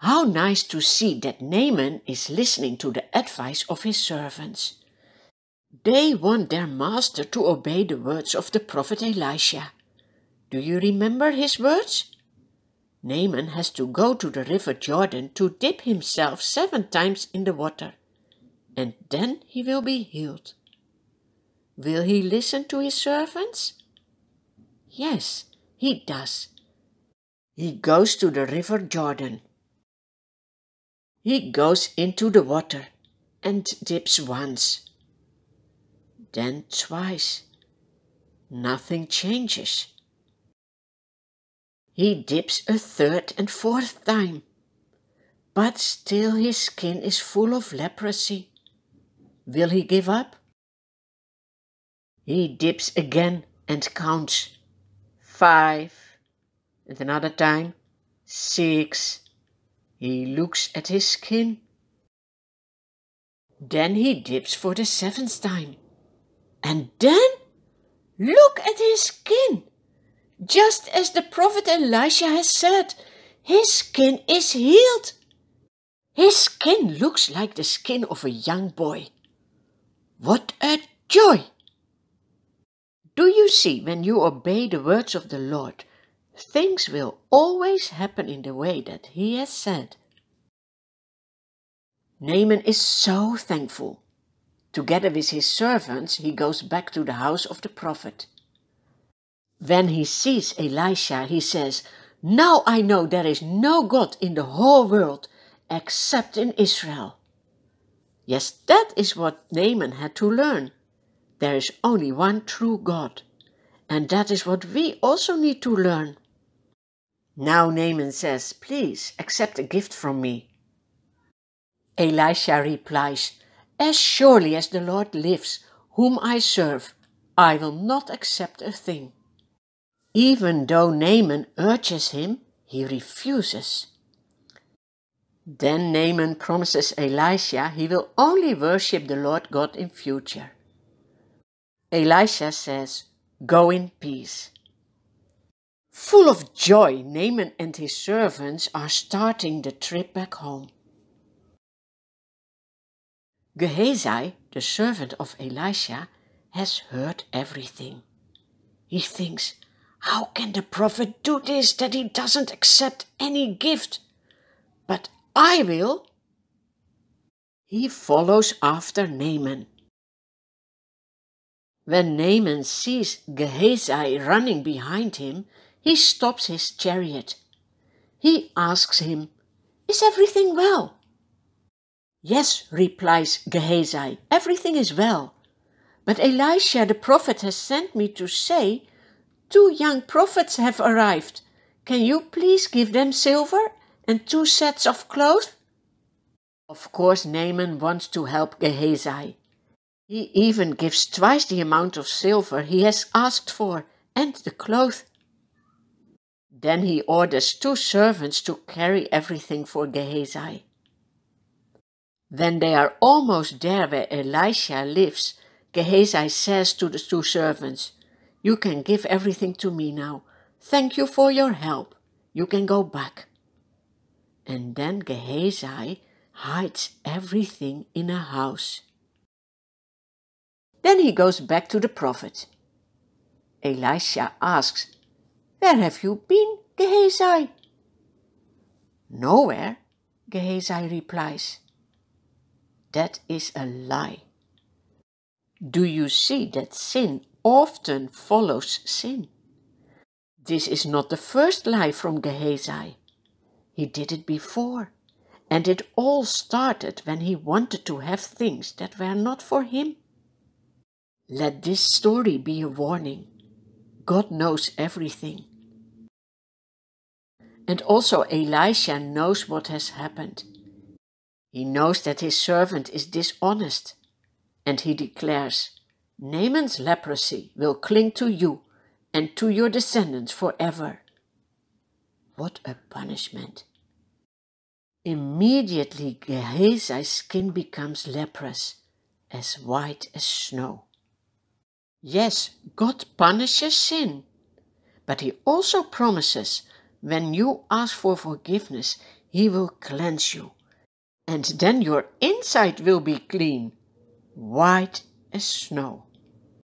How nice to see that Naaman is listening to the advice of his servants. They want their master to obey the words of the prophet Elisha. Do you remember his words? Naaman has to go to the river Jordan to dip himself 7 times in the water, and then he will be healed. Will he listen to his servants? Yes, he does. He goes to the river Jordan. He goes into the water and dips once, then twice. Nothing changes. He dips a 3rd and 4th time, but still his skin is full of leprosy. Will he give up? He dips again and counts 5, and another time 6. He looks at his skin. Then he dips for the 7th time. And then, look at his skin! Just as the prophet Elisha has said, his skin is healed. His skin looks like the skin of a young boy. What a joy! Do you see, when you obey the words of the Lord, things will always happen in the way that he has said. Naaman is so thankful. Together with his servants, he goes back to the house of the prophet. When he sees Elisha, he says, "Now I know there is no God in the whole world except in Israel." Yes, that is what Naaman had to learn. There is only one true God, and that is what we also need to learn. Now Naaman says, "Please accept a gift from me." Elisha replies, "As surely as the Lord lives, whom I serve, I will not accept a thing." Even though Naaman urges him, he refuses. Then Naaman promises Elisha he will only worship the Lord God in future. Elisha says, "Go in peace." Full of joy, Naaman and his servants are starting the trip back home. Gehazi, the servant of Elisha, has heard everything. He thinks, how can the prophet do this, that he doesn't accept any gift? But I will. He follows after Naaman. When Naaman sees Gehazi running behind him, he stops his chariot. He asks him, "Is everything well?" "Yes," replies Gehazi, "everything is well. But Elisha the prophet has sent me to say, 2 young prophets have arrived. Can you please give them silver and 2 sets of clothes?" Of course, Naaman wants to help Gehazi. He even gives twice the amount of silver he has asked for and the clothes. Then he orders 2 servants to carry everything for Gehazi. When they are almost there where Elisha lives, Gehazi says to the 2 servants, "You can give everything to me now. Thank you for your help. You can go back." And then Gehazi hides everything in a house. Then he goes back to the prophet. Elisha asks, "Where have you been, Gehazi?" "Nowhere," Gehazi replies. That is a lie. Do you see that sin often follows sin? This is not the first lie from Gehazi. He did it before, and it all started when he wanted to have things that were not for him. Let this story be a warning. God knows everything. And also Elisha knows what has happened. He knows that his servant is dishonest, and he declares, "Naaman's leprosy will cling to you and to your descendants forever." What a punishment! Immediately Gehazi's skin becomes leprous, as white as snow. Yes, God punishes sin, but he also promises When you ask for forgiveness, He will cleanse you. And then your inside will be clean, white as snow.